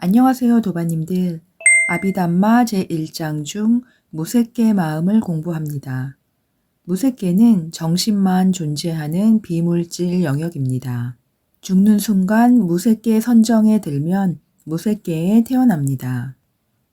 안녕하세요, 도바님들. 아비담마 제1장 중 무색계 마음을 공부합니다. 무색계는 정신만 존재하는 비물질 영역입니다. 죽는 순간 무색계 선정에 들면 무색계에 태어납니다.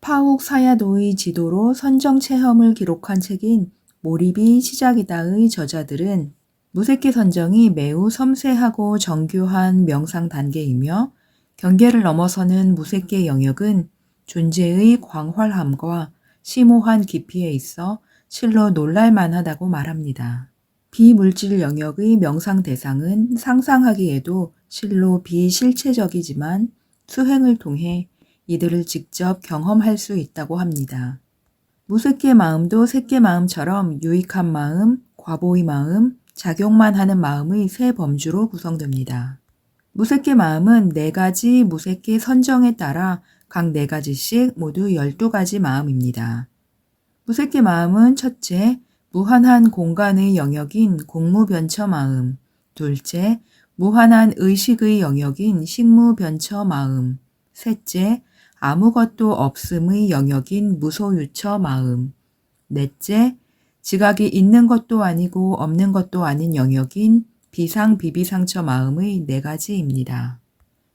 파욱 사야도의 지도로 선정 체험을 기록한 책인 몰입이 시작이다의 저자들은 무색계 선정이 매우 섬세하고 정교한 명상 단계이며 경계를 넘어서는 무색계 영역은 존재의 광활함과 심오한 깊이에 있어 실로 놀랄만하다고 말합니다. 비물질 영역의 명상 대상은 상상하기에도 실로 비실체적이지만 수행을 통해 이들을 직접 경험할 수 있다고 합니다. 무색계 마음도 색계 마음처럼 유익한 마음, 과보의 마음, 작용만 하는 마음의 세 범주로 구성됩니다. 무색계 마음은 4가지 무색계 선정에 따라 각 4가지씩 모두 12가지 마음입니다. 무색계 마음은 첫째, 무한한 공간의 영역인 공무변처 마음, 둘째, 무한한 의식의 영역인 식무변처 마음, 셋째, 아무것도 없음의 영역인 무소유처 마음, 넷째, 지각이 있는 것도 아니고 없는 것도 아닌 영역인 비상비비상처 마음의 4가지입니다.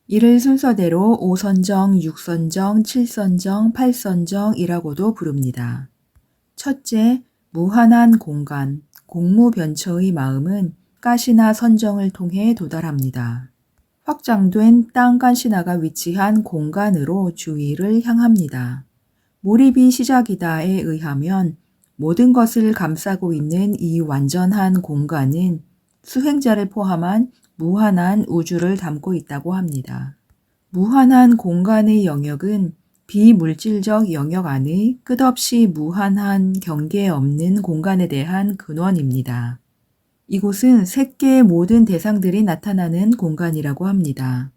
이를 순서대로 5선정, 6선정, 7선정, 8선정이라고도 부릅니다. 첫째, 무한한 공간, 공무변처의 마음은 가시나 선정을 통해 도달합니다. 확장된 땅간 신화가 위치한 공간으로 주위를 향합니다. 몰입이 시작이다에 의하면 모든 것을 감싸고 있는 이 완전한 공간은 수행자를 포함한 무한한 우주를 담고 있다고 합니다. 무한한 공간의 영역은 비물질적 영역 안의 끝없이 무한한 경계 없는 공간에 대한 근원입니다. 이곳은 색계의 모든 대상들이 나타나는 공간이라고 합니다.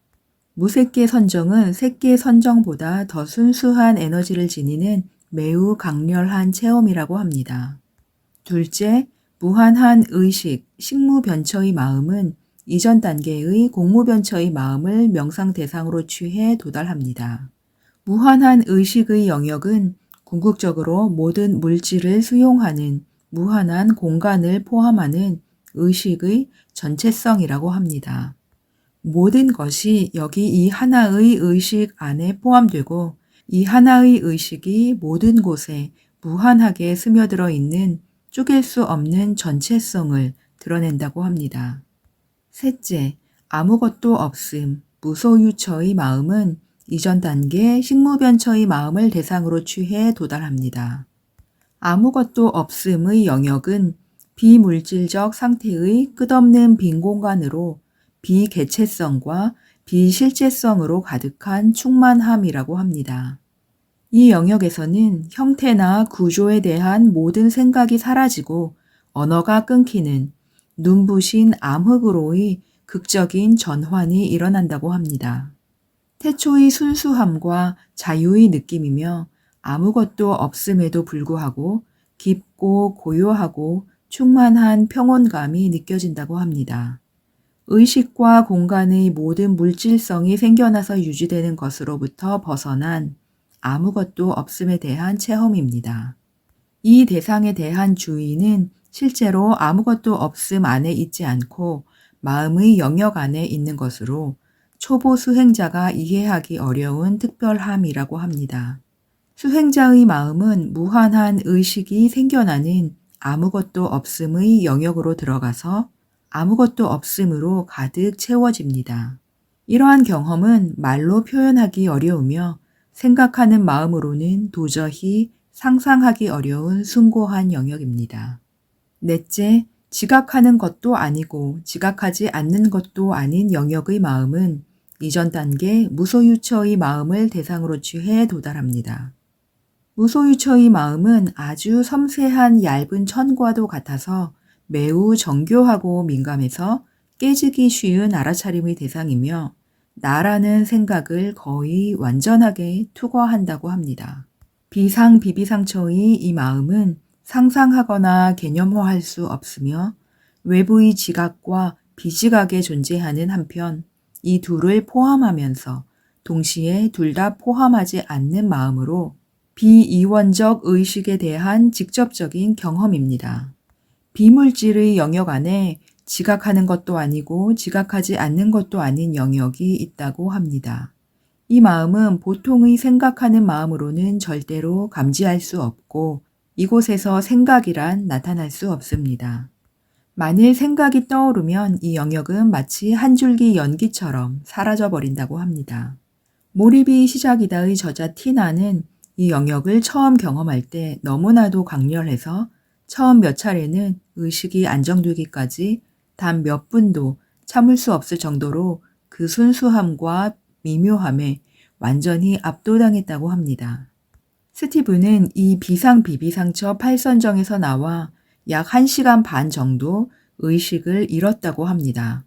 무색계 선정은 색계 선정보다 더 순수한 에너지를 지니는 매우 강렬한 체험이라고 합니다. 둘째, 무한한 의식, 식무변처의 마음은 이전 단계의 공무변처의 마음을 명상 대상으로 취해 도달합니다. 무한한 의식의 영역은 궁극적으로 모든 물질을 수용하는 무한한 공간을 포함하는 의식의 전체성이라고 합니다. 모든 것이 여기 이 하나의 의식 안에 포함되고 이 하나의 의식이 모든 곳에 무한하게 스며들어 있는 쪼갤 수 없는 전체성을 드러낸다고 합니다. 셋째, 아무것도 없음, 무소유처의 마음은 이전 단계 식무변처의 마음을 대상으로 취해 도달합니다. 아무것도 없음의 영역은 비물질적 상태의 끝없는 빈 공간으로 비개체성과 비실제성으로 가득한 충만함이라고 합니다. 이 영역에서는 형태나 구조에 대한 모든 생각이 사라지고 언어가 끊기는 눈부신 암흑으로의 극적인 전환이 일어난다고 합니다. 태초의 순수함과 자유의 느낌이며 아무것도 없음에도 불구하고 깊고 고요하고 충만한 평온감이 느껴진다고 합니다. 의식과 공간의 모든 물질성이 생겨나서 유지되는 것으로부터 벗어난 아무것도 없음에 대한 체험입니다. 이 대상에 대한 주의는 실제로 아무것도 없음 안에 있지 않고 마음의 영역 안에 있는 것으로 초보 수행자가 이해하기 어려운 특별함이라고 합니다. 수행자의 마음은 무한한 의식이 생겨나는 아무것도 없음의 영역으로 들어가서 아무것도 없음으로 가득 채워집니다. 이러한 경험은 말로 표현하기 어려우며 생각하는 마음으로는 도저히 상상하기 어려운 숭고한 영역입니다. 넷째, 지각하는 것도 아니고 지각하지 않는 것도 아닌 영역의 마음은 이전 단계 무소유처의 마음을 대상으로 취해 도달합니다. 무소유처의 마음은 아주 섬세한 얇은 천과도 같아서 매우 정교하고 민감해서 깨지기 쉬운 알아차림의 대상이며 나라는 생각을 거의 완전하게 투과한다고 합니다. 비상비비상처의 이 마음은 상상하거나 개념화할 수 없으며 외부의 지각과 비지각에 존재하는 한편 이 둘을 포함하면서 동시에 둘 다 포함하지 않는 마음으로 비이원적 의식에 대한 직접적인 경험입니다. 비물질의 영역 안에 지각하는 것도 아니고 지각하지 않는 것도 아닌 영역이 있다고 합니다. 이 마음은 보통의 생각하는 마음으로는 절대로 감지할 수 없고 이곳에서 생각이란 나타날 수 없습니다. 만일 생각이 떠오르면 이 영역은 마치 한 줄기 연기처럼 사라져 버린다고 합니다. 몰입이 시작이다의 저자 티나는 이 영역을 처음 경험할 때 너무나도 강렬해서 처음 몇 차례는 의식이 안정되기까지 단 몇 분도 참을 수 없을 정도로 그 순수함과 미묘함에 완전히 압도당했다고 합니다. 스티브는 이 비상비비상처 8선정에서 나와 약 1시간 반 정도 의식을 잃었다고 합니다.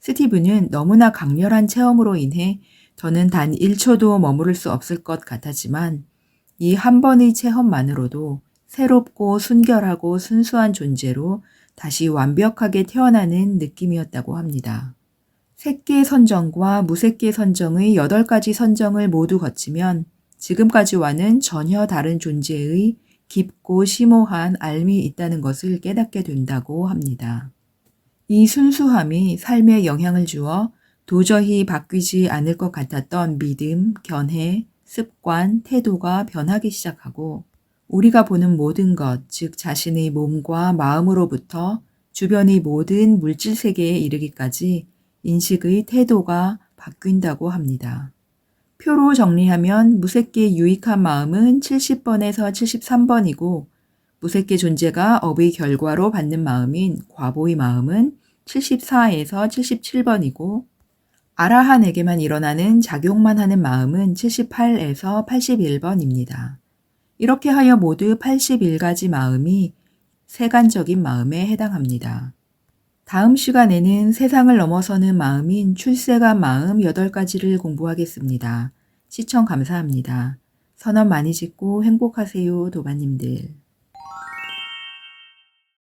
스티브는 너무나 강렬한 체험으로 인해 더는 단 1초도 머무를 수 없을 것 같았지만 이 한 번의 체험만으로도 새롭고 순결하고 순수한 존재로 다시 완벽하게 태어나는 느낌이었다고 합니다. 색계 선정과 무색계 선정의 8가지 선정을 모두 거치면 지금까지와는 전혀 다른 존재의 깊고 심오한 알미 있다는 것을 깨닫게 된다고 합니다. 이 순수함이 삶에 영향을 주어 도저히 바뀌지 않을 것 같았던 믿음, 견해, 습관, 태도가 변하기 시작하고 우리가 보는 모든 것, 즉 자신의 몸과 마음으로부터 주변의 모든 물질 세계에 이르기까지 인식의 태도가 바뀐다고 합니다. 표로 정리하면 무색계 유익한 마음은 70번에서 73번이고 무색계 존재가 업의 결과로 받는 마음인 과보의 마음은 74에서 77번이고 아라한에게만 일어나는 작용만 하는 마음은 78에서 81번입니다. 이렇게 하여 모두 81가지 마음이 세간적인 마음에 해당합니다. 다음 시간에는 세상을 넘어서는 마음인 출세간 마음 8가지를 공부하겠습니다. 시청 감사합니다. 선언 많이 짓고 행복하세요, 도반님들.